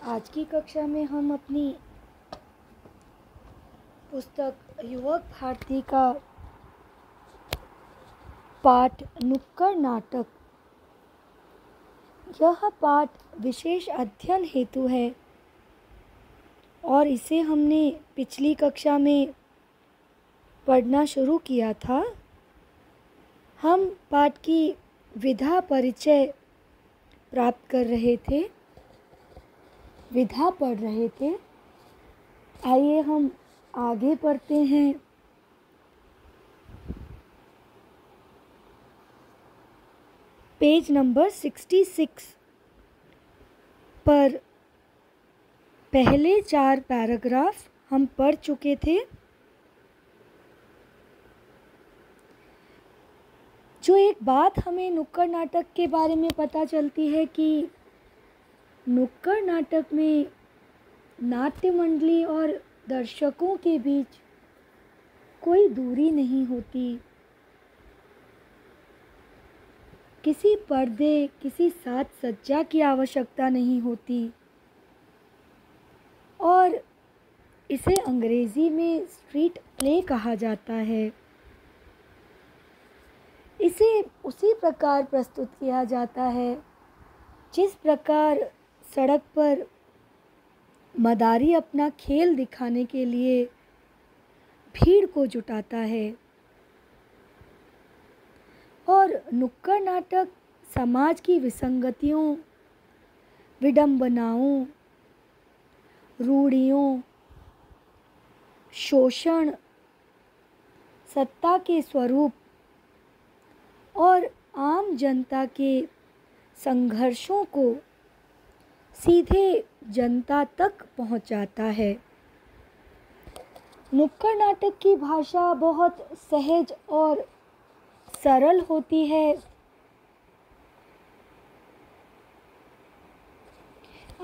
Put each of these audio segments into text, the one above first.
आज की कक्षा में हम अपनी पुस्तक युवक भारती का पाठ नुक्कड़ नाटक, यह पाठ विशेष अध्ययन हेतु है और इसे हमने पिछली कक्षा में पढ़ना शुरू किया था। हम पाठ की विधा परिचय प्राप्त कर रहे थे, विधा पढ़ रहे थे। आइए हम आगे पढ़ते हैं। पेज नंबर 66 पर पहले 4 पैराग्राफ हम पढ़ चुके थे। जो एक बात हमें नुक्कड़ नाटक के बारे में पता चलती है कि नुक्कड़ नाटक में नाट्य मंडली और दर्शकों के बीच कोई दूरी नहीं होती। किसी पर्दे, किसी साज सज्जा की आवश्यकता नहीं होती और इसे अंग्रेजी में स्ट्रीट प्ले कहा जाता है। इसे उसी प्रकार प्रस्तुत किया जाता है जिस प्रकार सड़क पर मदारी अपना खेल दिखाने के लिए भीड़ को जुटाता है। और नुक्कड़ नाटक समाज की विसंगतियों, विडंबनाओं, रूढ़ियों, शोषण, सत्ता के स्वरूप और आम जनता के संघर्षों को सीधे जनता तक पहुंचाता है। नुक्कड़ नाटक की भाषा बहुत सहज और सरल होती है।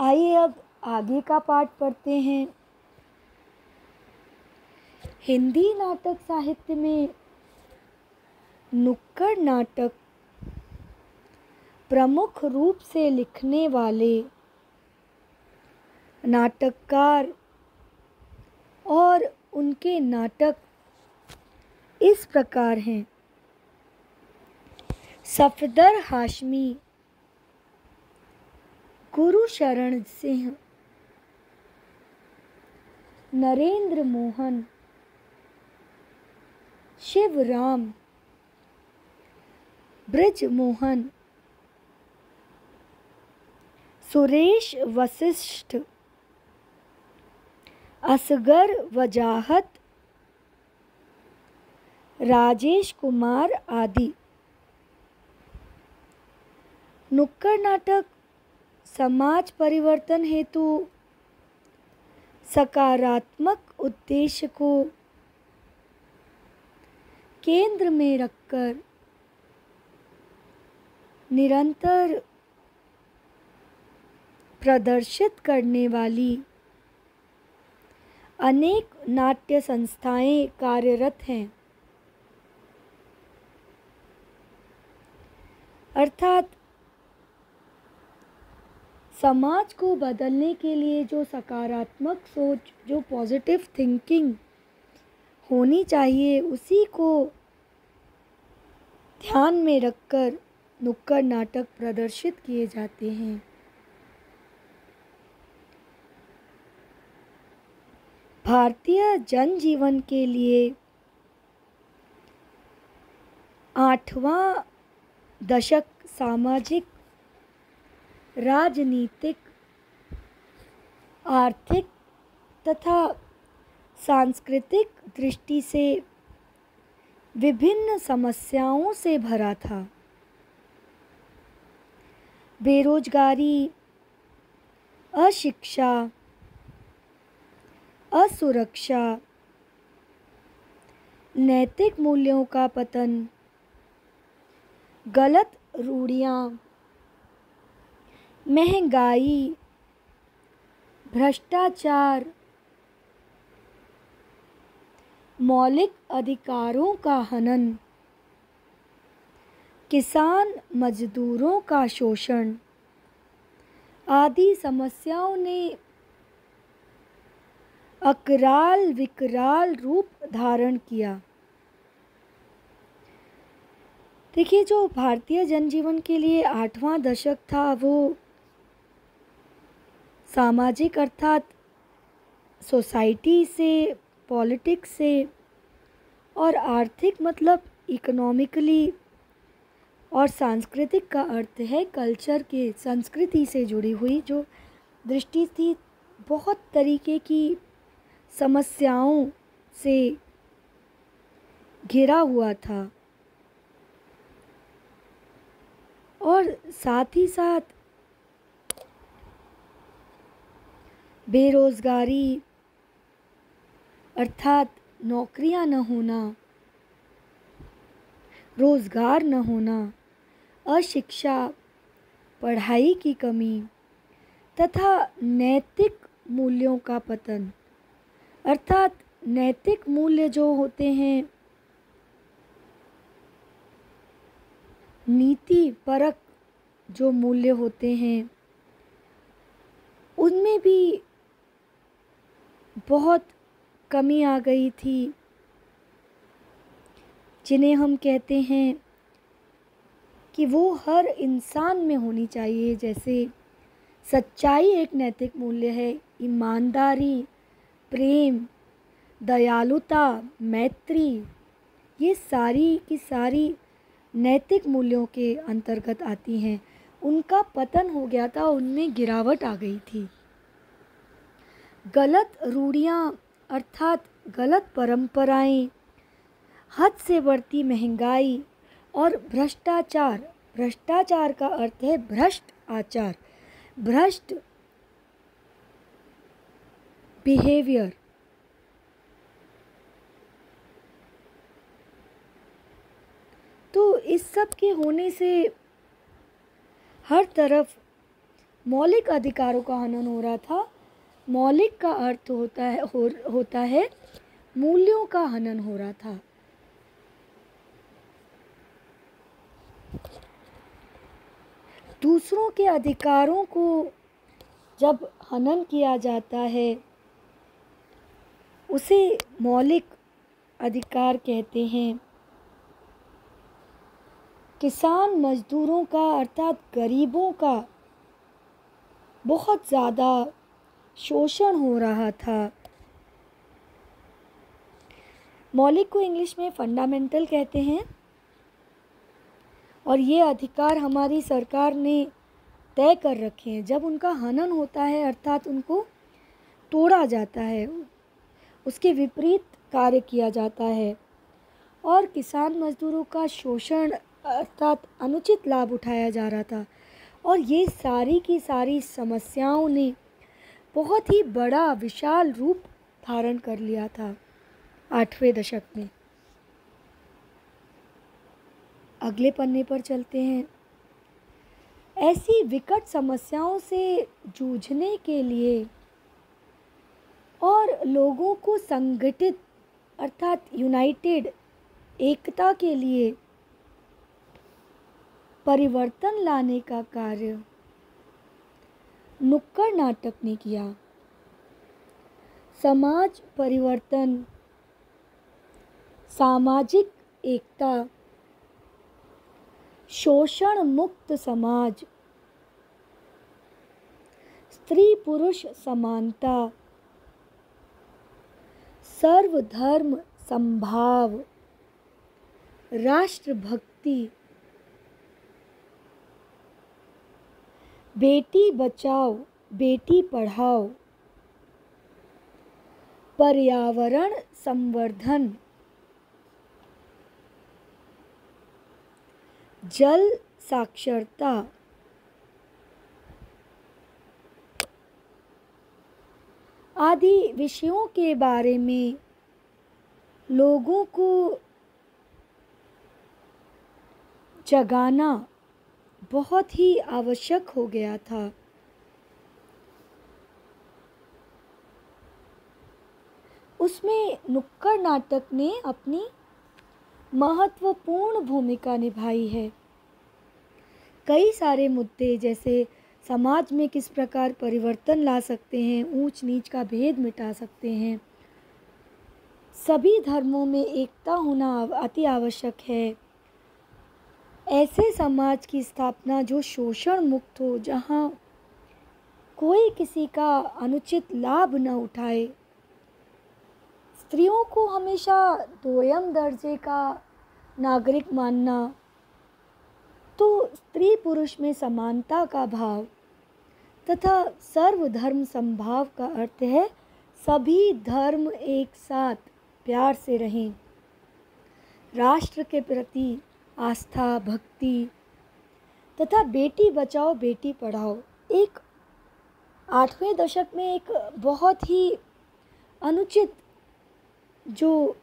आइए अब आगे का पाठ पढ़ते हैं। हिंदी नाटक साहित्य में नुक्कड़ नाटक प्रमुख रूप से लिखने वाले नाटककार और उनके नाटक इस प्रकार हैं। सफदर हाशमी, गुरुशरण सिंह, नरेंद्र मोहन, शिवराम, ब्रिज मोहन, सुरेश वशिष्ठ, असगर वजाहत, राजेश कुमार आदि। नुक्कड़ नाटक समाज परिवर्तन हेतु सकारात्मक उद्देश्य को केंद्र में रखकर निरंतर प्रदर्शित करने वाली अनेक नाट्य संस्थाएं कार्यरत हैं। अर्थात समाज को बदलने के लिए जो सकारात्मक सोच, जो पॉजिटिव थिंकिंग होनी चाहिए, उसी को ध्यान में रखकर नुक्कड़ नाटक प्रदर्शित किए जाते हैं। भारतीय जनजीवन के लिए 8वां दशक सामाजिक, राजनीतिक, आर्थिक तथा सांस्कृतिक दृष्टि से विभिन्न समस्याओं से भरा था। बेरोजगारी, अशिक्षा, असुरक्षा, नैतिक मूल्यों का पतन, गलत रूढ़ियाँ, महंगाई, भ्रष्टाचार, मौलिक अधिकारों का हनन, किसान मजदूरों का शोषण, आदि समस्याओं ने अकराल विकराल रूप धारण किया। देखिए, जो भारतीय जनजीवन के लिए 8वां दशक था वो सामाजिक अर्थात सोसाइटी से, पॉलिटिक्स से और आर्थिक मतलब इकोनॉमिकली और सांस्कृतिक का अर्थ है कल्चर के, संस्कृति से जुड़ी हुई जो दृष्टि थी, बहुत तरीके की समस्याओं से घिरा हुआ था। और साथ ही साथ बेरोज़गारी अर्थात नौकरियां न होना, रोज़गार न होना, अशिक्षा, पढ़ाई की कमी तथा नैतिक मूल्यों का पतन अर्थात नैतिक मूल्य जो होते हैं, नीति परक जो मूल्य होते हैं, उनमें भी बहुत कमी आ गई थी, जिन्हें हम कहते हैं कि वो हर इंसान में होनी चाहिए। जैसे सच्चाई एक नैतिक मूल्य है, ईमानदारी, प्रेम, दयालुता, मैत्री, ये सारी की सारी नैतिक मूल्यों के अंतर्गत आती हैं। उनका पतन हो गया था, उनमें गिरावट आ गई थी। गलत रूढ़ियाँ अर्थात गलत परंपराएं, हद से बढ़ती महंगाई और भ्रष्टाचार, भ्रष्टाचार का अर्थ है भ्रष्ट आचार, भ्रष्ट बिहेवियर, तो इस सब के होने से हर तरफ मौलिक अधिकारों का हनन हो रहा था। मौलिक का अर्थ होता है मूल्यों का हनन हो रहा था। दूसरों के अधिकारों को जब हनन किया जाता है उसे मौलिक अधिकार कहते हैं। किसान मजदूरों का अर्थात गरीबों का बहुत ज़्यादा शोषण हो रहा था। मौलिक को इंग्लिश में फंडामेंटल कहते हैं और ये अधिकार हमारी सरकार ने तय कर रखे हैं। जब उनका हनन होता है अर्थात उनको तोड़ा जाता है, उसके विपरीत कार्य किया जाता है और किसान मजदूरों का शोषण अर्थात अनुचित लाभ उठाया जा रहा था। और ये सारी की सारी समस्याओं ने बहुत ही बड़ा विशाल रूप धारण कर लिया था 8वें दशक में। अगले पन्ने पर चलते हैं। ऐसी विकट समस्याओं से जूझने के लिए और लोगों को संगठित अर्थात यूनाइटेड एकता के लिए परिवर्तन लाने का कार्य नुक्कड़ नाटक ने किया। समाज परिवर्तन, सामाजिक एकता, शोषण मुक्त समाज, स्त्री पुरुष समानता, सर्वधर्म संभाव, राष्ट्रभक्ति, बेटी बचाओ बेटी पढ़ाओ, पर्यावरण संवर्धन, जल साक्षरता, आदि विषयों के बारे में लोगों को जगाना बहुत ही आवश्यक हो गया था। उसमें नुक्कड़ नाटक ने अपनी महत्वपूर्ण भूमिका निभाई है। कई सारे मुद्दे जैसे समाज में किस प्रकार परिवर्तन ला सकते हैं, ऊंच नीच का भेद मिटा सकते हैं। सभी धर्मों में एकता होना अति आवश्यक है। ऐसे समाज की स्थापना जो शोषण मुक्त हो, जहाँ कोई किसी का अनुचित लाभ न उठाए। स्त्रियों को हमेशा दोयम दर्जे का नागरिक मानना, तो स्त्री पुरुष में समानता का भाव तथा सर्वधर्म समभाव का अर्थ है सभी धर्म एक साथ प्यार से रहें। राष्ट्र के प्रति आस्था, भक्ति तथा बेटी बचाओ बेटी पढ़ाओ। एक 8वें दशक में एक बहुत ही अनुचित जो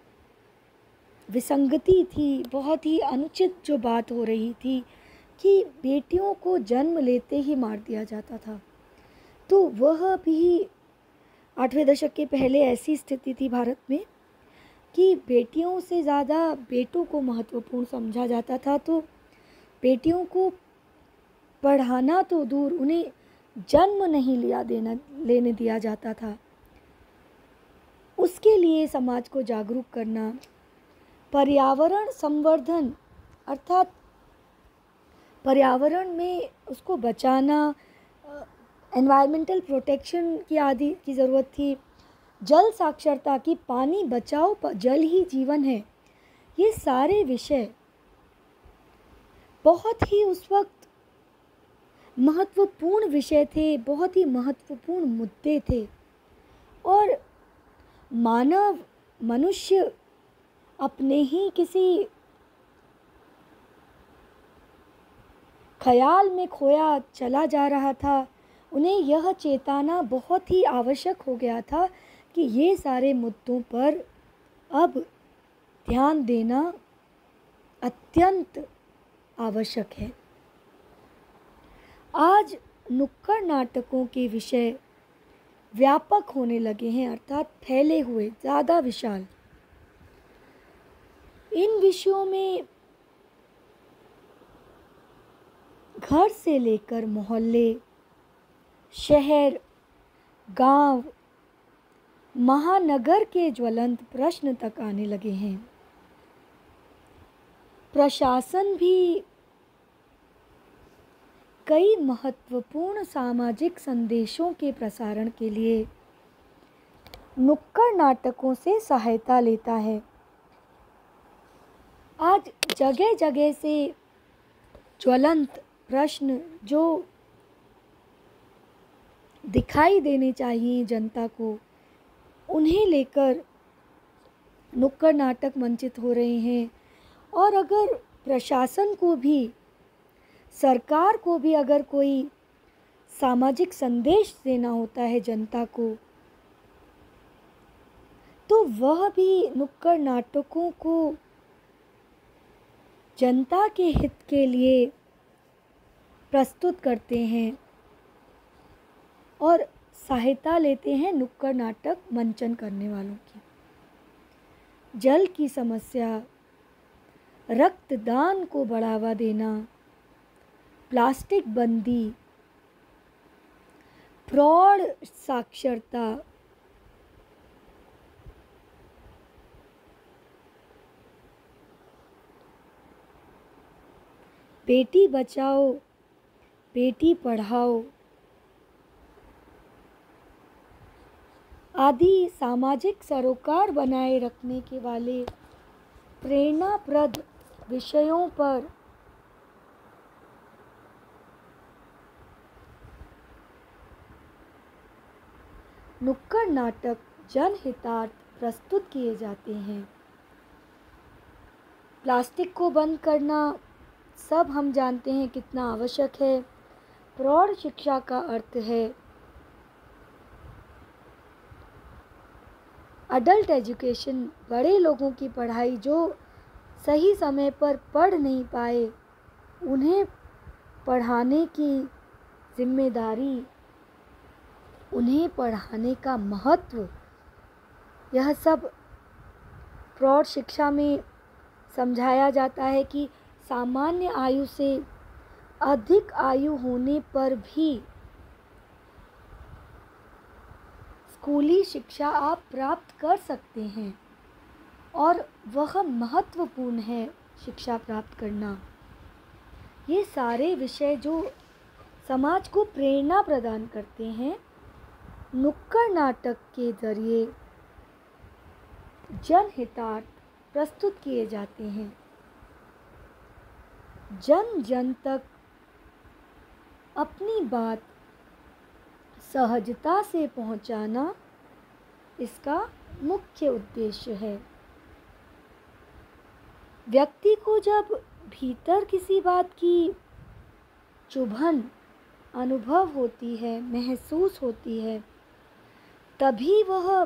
विसंगति थी, बहुत ही अनुचित जो बात हो रही थी कि बेटियों को जन्म लेते ही मार दिया जाता था। तो वह भी 8वें दशक के पहले ऐसी स्थिति थी भारत में कि बेटियों से ज़्यादा बेटों को महत्वपूर्ण समझा जाता था। तो बेटियों को पढ़ाना तो दूर, उन्हें जन्म नहीं लेने दिया जाता था। उसके लिए समाज को जागरूक करना, पर्यावरण संवर्धन अर्थात पर्यावरण में उसको बचाना, एनवायरमेंटल प्रोटेक्शन की आदि की ज़रूरत थी। जल साक्षरता की, पानी बचाओ, जल ही जीवन है। ये सारे विषय बहुत ही उस वक्त महत्वपूर्ण विषय थे, बहुत ही महत्वपूर्ण मुद्दे थे। और मनुष्य अपने ही किसी ख्याल में खोया चला जा रहा था। उन्हें यह चेताना बहुत ही आवश्यक हो गया था कि ये सारे मुद्दों पर अब ध्यान देना अत्यंत आवश्यक है। आज नुक्कड़ नाटकों के विषय व्यापक होने लगे हैं, अर्थात फैले हुए, ज़्यादा विशाल। इन विषयों में घर से लेकर मोहल्ले, शहर, गांव, महानगर के ज्वलंत प्रश्न तक आने लगे हैं। प्रशासन भी कई महत्वपूर्ण सामाजिक संदेशों के प्रसारण के लिए नुक्कड़ नाटकों से सहायता लेता है। आज जगह जगह से ज्वलंत प्रश्न जो दिखाई देने चाहिए जनता को, उन्हें लेकर नुक्कड़ नाटक मंचित हो रहे हैं। और अगर प्रशासन को भी, सरकार को भी अगर कोई सामाजिक संदेश देना होता है जनता को, तो वह भी नुक्कड़ नाटकों को जनता के हित के लिए प्रस्तुत करते हैं और सहायता लेते हैं नुक्कड़ नाटक मंचन करने वालों की। जल की समस्या, रक्तदान को बढ़ावा देना, प्लास्टिक बंदी, प्रौढ़ साक्षरता, बेटी बचाओ बेटी पढ़ाओ आदि सामाजिक सरोकार बनाए रखने के वाले प्रेरणाप्रद विषयों पर नुक्कड़ नाटक जनहितार्थ प्रस्तुत किए जाते हैं। प्लास्टिक को बंद करना सब हम जानते हैं कितना आवश्यक है। प्रौढ़ शिक्षा का अर्थ है अडल्ट एजुकेशन, बड़े लोगों की पढ़ाई, जो सही समय पर पढ़ नहीं पाए उन्हें पढ़ाने की जिम्मेदारी, उन्हें पढ़ाने का महत्व, यह सब प्रौढ़ शिक्षा में समझाया जाता है कि सामान्य आयु से अधिक आयु होने पर भी स्कूली शिक्षा आप प्राप्त कर सकते हैं और वह महत्वपूर्ण है शिक्षा प्राप्त करना। ये सारे विषय जो समाज को प्रेरणा प्रदान करते हैं, नुक्कड़ नाटक के जरिए जनहितार्थ प्रस्तुत किए जाते हैं। जन जन तक अपनी बात सहजता से पहुंचाना इसका मुख्य उद्देश्य है। व्यक्ति को जब भीतर किसी बात की चुभन अनुभव होती है, महसूस होती है, तभी वह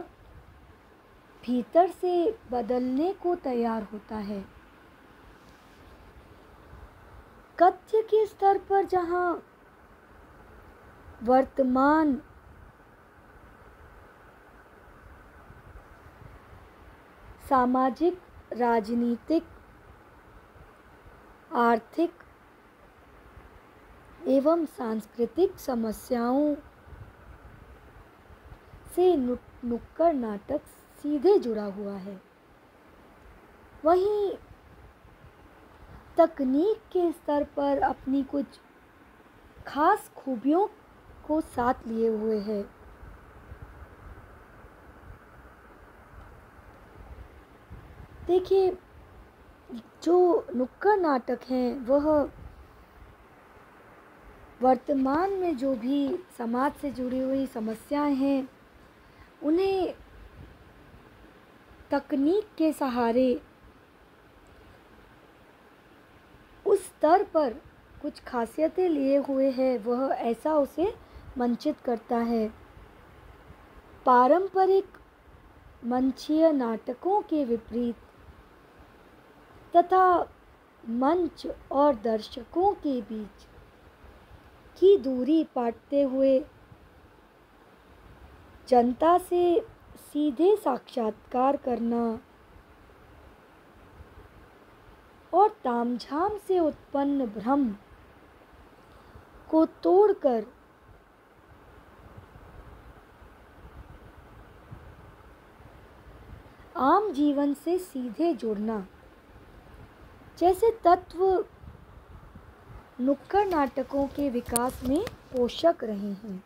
भीतर से बदलने को तैयार होता है। कथ्य के स्तर पर जहाँ वर्तमान सामाजिक, राजनीतिक, आर्थिक एवं सांस्कृतिक समस्याओं से नुक्कड़ नाटक सीधे जुड़ा हुआ है, वहीं तकनीक के स्तर पर अपनी कुछ खास खूबियों को साथ लिए हुए है। देखिए, जो नुक्कड़ नाटक हैं वह वर्तमान में जो भी समाज से जुड़ी हुई समस्याएं हैं, उन्हें तकनीक के सहारे उस स्तर पर कुछ खासियतें लिए हुए है, वह ऐसा उसे मंचित करता है। पारंपरिक मंचीय नाटकों के विपरीत तथा मंच और दर्शकों के बीच की दूरी पाटते हुए जनता से सीधे साक्षात्कार करना और तामझाम से उत्पन्न भ्रम को तोड़कर आम जीवन से सीधे जुड़ना जैसे तत्व नुक्कड़ नाटकों के विकास में पोषक रहे हैं।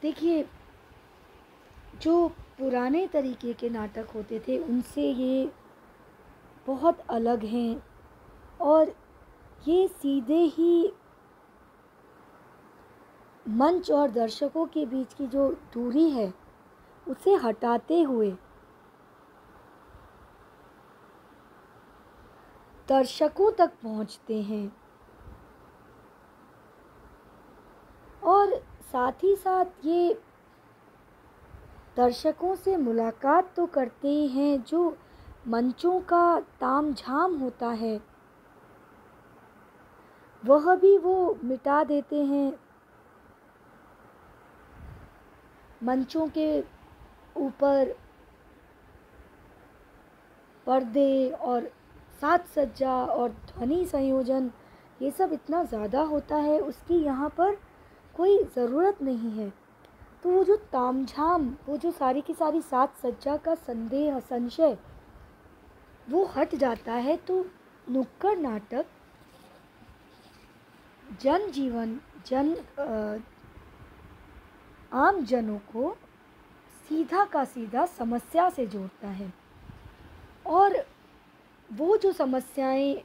देखिए, जो पुराने तरीके के नाटक होते थे उनसे ये बहुत अलग हैं और ये सीधे ही मंच और दर्शकों के बीच की जो दूरी है उसे हटाते हुए दर्शकों तक पहुंचते हैं और साथ ही साथ ये दर्शकों से मुलाकात तो करते ही हैं, जो मंचों का तामझाम होता है वह भी वो मिटा देते हैं। मंचों के ऊपर पर्दे और साज सज्जा और ध्वनि संयोजन ये सब इतना ज़्यादा होता है, उसकी यहाँ पर कोई ज़रूरत नहीं है। तो वो जो तामझाम, वो जो सारी की सारी साज सज्जा का संदेह संशय वो हट जाता है। तो नुक्कड़ नाटक जनजीवन आम जनों को सीधा का सीधा समस्या से जोड़ता है और वो जो समस्याएं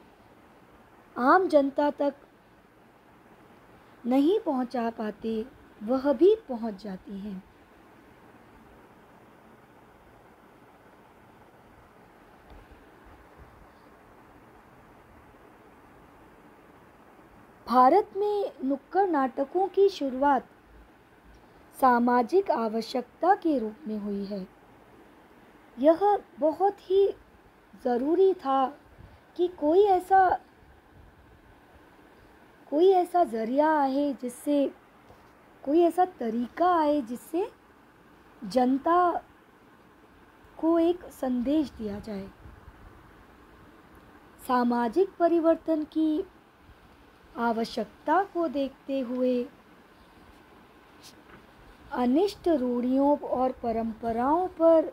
आम जनता तक नहीं पहुंचा पाते वह भी पहुंच जाती हैं। भारत में नुक्कड़ नाटकों की शुरुआत सामाजिक आवश्यकता के रूप में हुई है। यह बहुत ही ज़रूरी था कि कोई ऐसा ज़रिया आए, जिससे कोई ऐसा तरीका आए जिससे जनता को एक संदेश दिया जाए। सामाजिक परिवर्तन की आवश्यकता को देखते हुए अनिष्ट रूढ़ियों और परंपराओं पर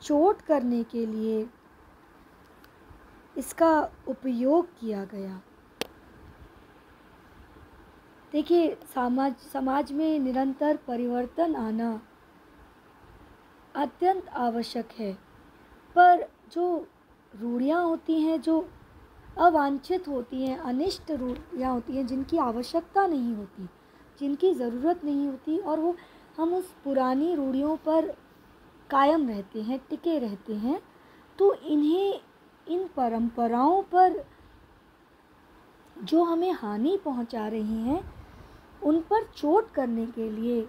चोट करने के लिए इसका उपयोग किया गया। देखिए, समाज में निरंतर परिवर्तन आना अत्यंत आवश्यक है, पर जो रूढ़ियाँ होती हैं, जो अवांछित होती हैं, अनिष्ट रूढ़ियाँ होती हैं, जिनकी आवश्यकता नहीं होती, जिनकी ज़रूरत नहीं होती, और वो हम उस पुरानी रूढ़ियों पर कायम रहते हैं, टिके रहते हैं, तो इन परंपराओं पर जो हमें हानि पहुंचा रही हैं, उन पर चोट करने के लिए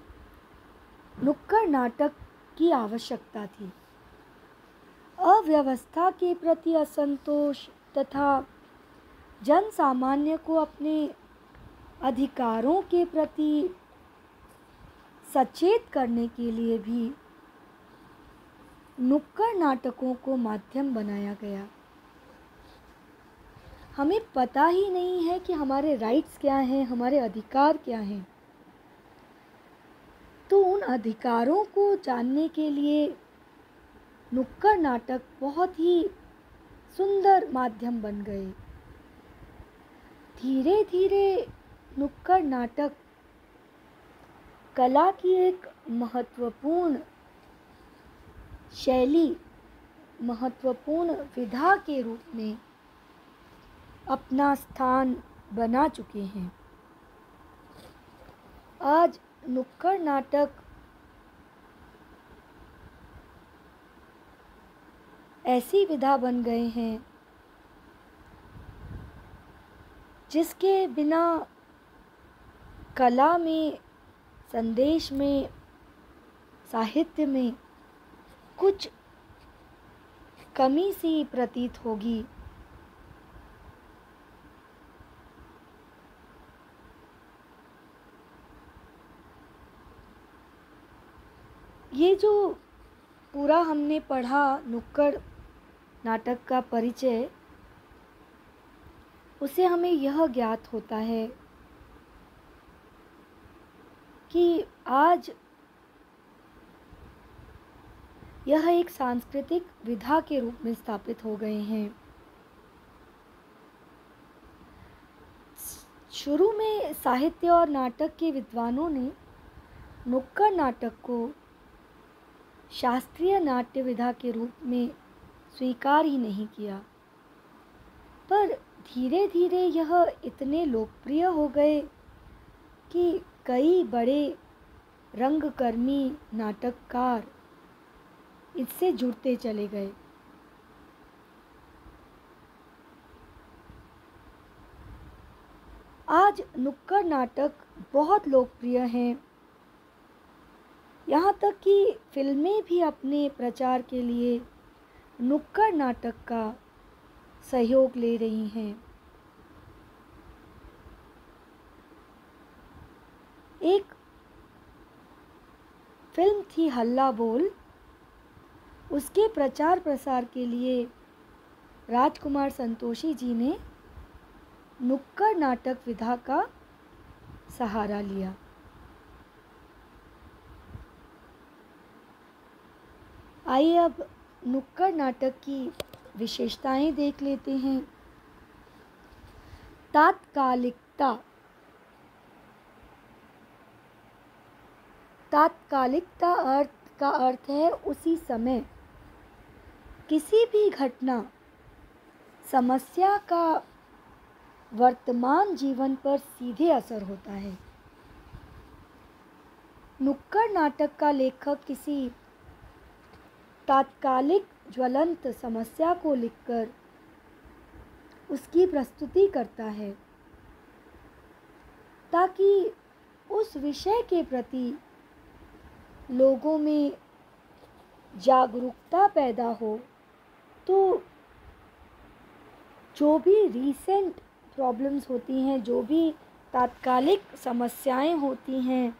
नुक्कड़ नाटक की आवश्यकता थी। अव्यवस्था के प्रति असंतोष तथा जन सामान्य को अपने अधिकारों के प्रति सचेत करने के लिए भी नुक्कड़ नाटकों को माध्यम बनाया गया। हमें पता ही नहीं है कि हमारे राइट्स क्या हैं, हमारे अधिकार क्या हैं, तो उन अधिकारों को जानने के लिए नुक्कड़ नाटक बहुत ही सुंदर माध्यम बन गए। धीरे धीरे नुक्कड़ नाटक कला की एक महत्वपूर्ण शैली, महत्वपूर्ण विधा के रूप में अपना स्थान बना चुके हैं। आज नुक्कड़ नाटक ऐसी विधा बन गए हैं जिसके बिना कला में, संदेश में, साहित्य में कुछ कमी सी प्रतीत होगी। ये जो पूरा हमने पढ़ा नुक्कड़ नाटक का परिचय, उसे हमें यह ज्ञात होता है कि आज यह एक सांस्कृतिक विधा के रूप में स्थापित हो गए हैं। शुरू में साहित्य और नाटक के विद्वानों ने नुक्कड़ नाटक को शास्त्रीय नाट्य विधा के रूप में स्वीकार ही नहीं किया, पर धीरे धीरे यह इतने लोकप्रिय हो गए कि कई बड़े रंगकर्मी नाटककार इससे जुड़ते चले गए। आज नुक्कड़ नाटक बहुत लोकप्रिय हैं, यहाँ तक कि फिल्में भी अपने प्रचार के लिए नुक्कड़ नाटक का सहयोग ले रही हैं। एक फिल्म थी हल्ला बोल, उसके प्रचार प्रसार के लिए राजकुमार संतोषी जी ने नुक्कड़ नाटक विधा का सहारा लिया। आइए अब नुक्कड़ नाटक की विशेषताएं देख लेते हैं। तात्कालिकता। तात्कालिकता का अर्थ है उसी समय किसी भी घटना, समस्या का वर्तमान जीवन पर सीधे असर होता है। नुक्कड़ नाटक का लेखक किसी तात्कालिक ज्वलंत समस्या को लिखकर उसकी प्रस्तुति करता है ताकि उस विषय के प्रति लोगों में जागरूकता पैदा हो। तो जो भी रीसेंट प्रॉब्लम्स होती हैं, जो भी तात्कालिक समस्याएं होती हैं,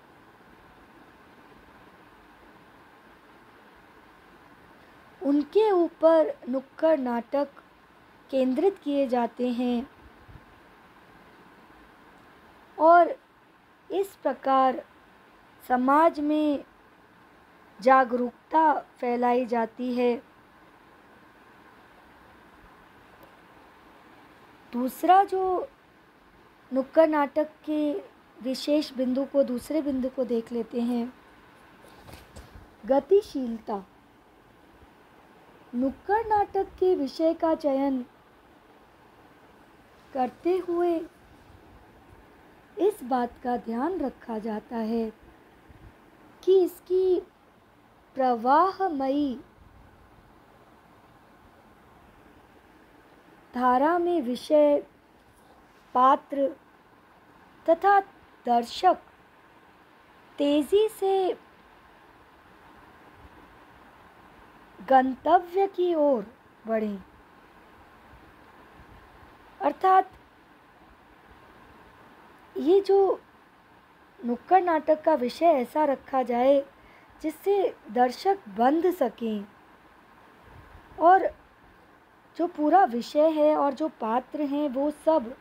उनके ऊपर नुक्कड़ नाटक केंद्रित किए जाते हैं और इस प्रकार समाज में जागरूकता फैलाई जाती है। दूसरा जो नुक्कड़ नाटक के विशेष बिंदु को दूसरे बिंदु को देख लेते हैं, गतिशीलता। नुक्कड़ नाटक के विषय का चयन करते हुए इस बात का ध्यान रखा जाता है कि इसकी प्रवाहमयी धारा में विषय, पात्र तथा दर्शक तेजी से गंतव्य की ओर बढ़ें। अर्थात ये जो नुक्कड़ नाटक का विषय ऐसा रखा जाए जिससे दर्शक बंध सकें और जो पूरा विषय है और जो पात्र हैं वो सब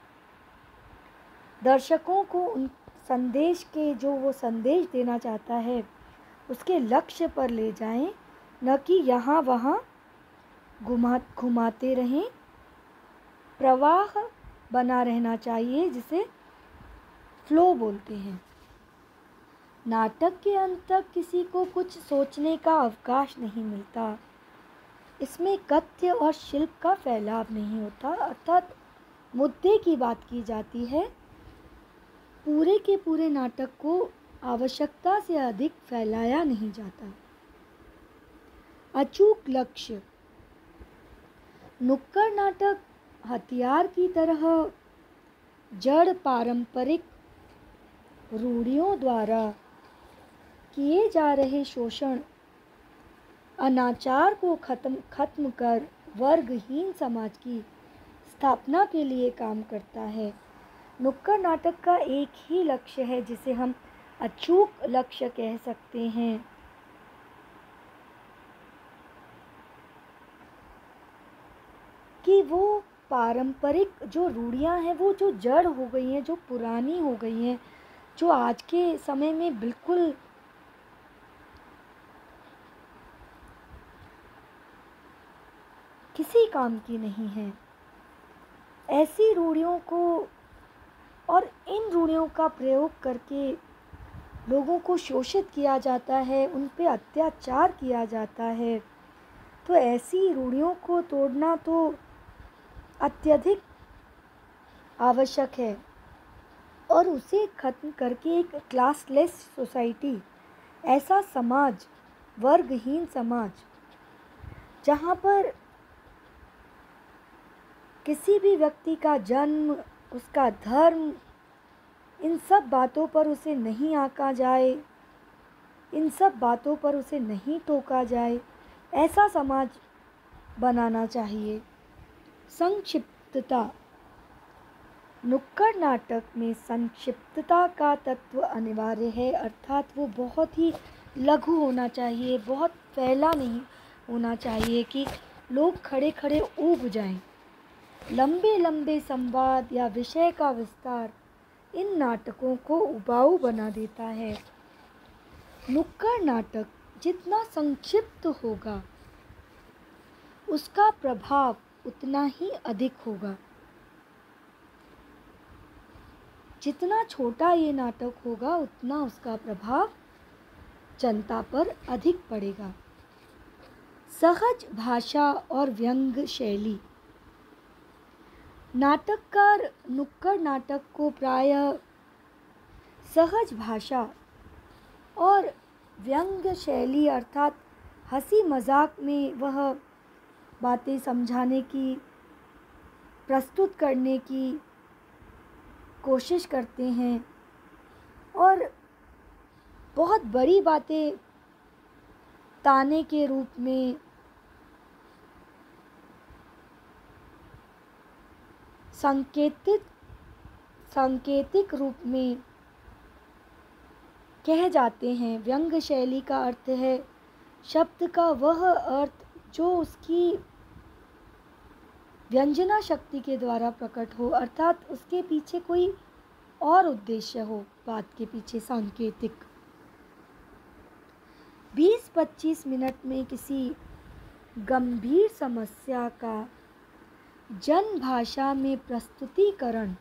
दर्शकों को उन संदेश के जो वो संदेश देना चाहता है उसके लक्ष्य पर ले जाएं, न कि यहाँ वहाँ घुमाते रहें। प्रवाह बना रहना चाहिए जिसे फ्लो बोलते हैं। नाटक के अंत तक किसी को कुछ सोचने का अवकाश नहीं मिलता। इसमें कथ्य और शिल्प का फैलाव नहीं होता, अर्थात मुद्दे की बात की जाती है। पूरे के पूरे नाटक को आवश्यकता से अधिक फैलाया नहीं जाता। अचूक लक्ष्य। नुक्कड़ नाटक हथियार की तरह जड़ पारंपरिक रूढ़ियों द्वारा किए जा रहे शोषण, अनाचार को खत्म कर वर्गहीन समाज की स्थापना के लिए काम करता है। नुक्कड़ नाटक का एक ही लक्ष्य है जिसे हम अचूक लक्ष्य कह सकते हैं। कि वो पारंपरिक जो रूढ़ियाँ हैं, वो जो जड़ हो गई हैं, जो पुरानी हो गई हैं, जो आज के समय में बिल्कुल किसी काम की नहीं है, ऐसी रूढ़ियों को और इन रूढ़ियों का प्रयोग करके लोगों को शोषित किया जाता है, उन पे अत्याचार किया जाता है। तो ऐसी रूढ़ियों को तोड़ना तो अत्यधिक आवश्यक है और उसे खत्म करके एक क्लासलेस सोसाइटी, ऐसा समाज, वर्गहीन समाज, जहाँ पर किसी भी व्यक्ति का जन्म, उसका धर्म, इन सब बातों पर उसे नहीं आंका जाए, इन सब बातों पर उसे नहीं टोका जाए, ऐसा समाज बनाना चाहिए। संक्षिप्तता। नुक्कड़ नाटक में संक्षिप्तता का तत्व अनिवार्य है, अर्थात वो बहुत ही लघु होना चाहिए, बहुत फैला नहीं होना चाहिए कि लोग खड़े खड़े ऊब जाएं। लंबे लंबे संवाद या विषय का विस्तार इन नाटकों को उबाऊ बना देता है। नुक्कड़ नाटक जितना संक्षिप्त होगा उसका प्रभाव उतना ही अधिक होगा। जितना छोटा ये नाटक होगा उतना उसका प्रभाव जनता पर अधिक पड़ेगा। सहज भाषा और व्यंग्य शैली। नाटककार नुक्कड़ नाटक को प्रायः सहज भाषा और व्यंग्य शैली अर्थात हंसी मजाक में वह बातें समझाने की, प्रस्तुत करने की कोशिश करते हैं और बहुत बड़ी बातें ताने के रूप में, सांकेतिक रूप में कह जाते हैं। व्यंग्य शैली का अर्थ है शब्द का वह अर्थ जो उसकी व्यंजना शक्ति के द्वारा प्रकट हो, अर्थात उसके पीछे कोई और उद्देश्य हो, बात के पीछे सांकेतिक। 20-25 मिनट में किसी गंभीर समस्या का जन भाषा में प्रस्तुतिकरण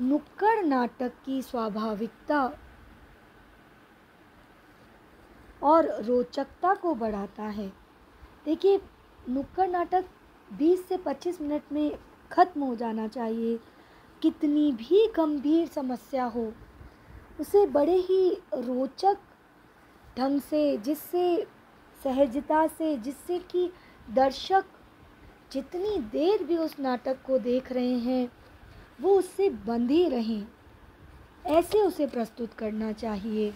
नुक्कड़ नाटक की स्वाभाविकता और रोचकता को बढ़ाता है। देखिए, नुक्कड़ नाटक 20 से 25 मिनट में ख़त्म हो जाना चाहिए। कितनी भी गंभीर समस्या हो, उसे बड़े ही रोचक ढंग से, जिससे सहजता से, जिससे कि दर्शक जितनी देर भी उस नाटक को देख रहे हैं वो उससे बंधे रहें, ऐसे उसे प्रस्तुत करना चाहिए।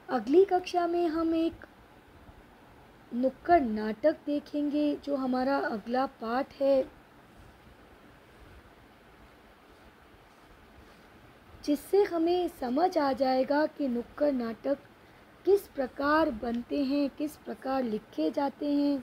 अगली कक्षा में हम एक नुक्कड़ नाटक देखेंगे, जो हमारा अगला पाठ है, जिससे हमें समझ आ जाएगा कि नुक्कड़ नाटक किस प्रकार बनते हैं, किस प्रकार लिखे जाते हैं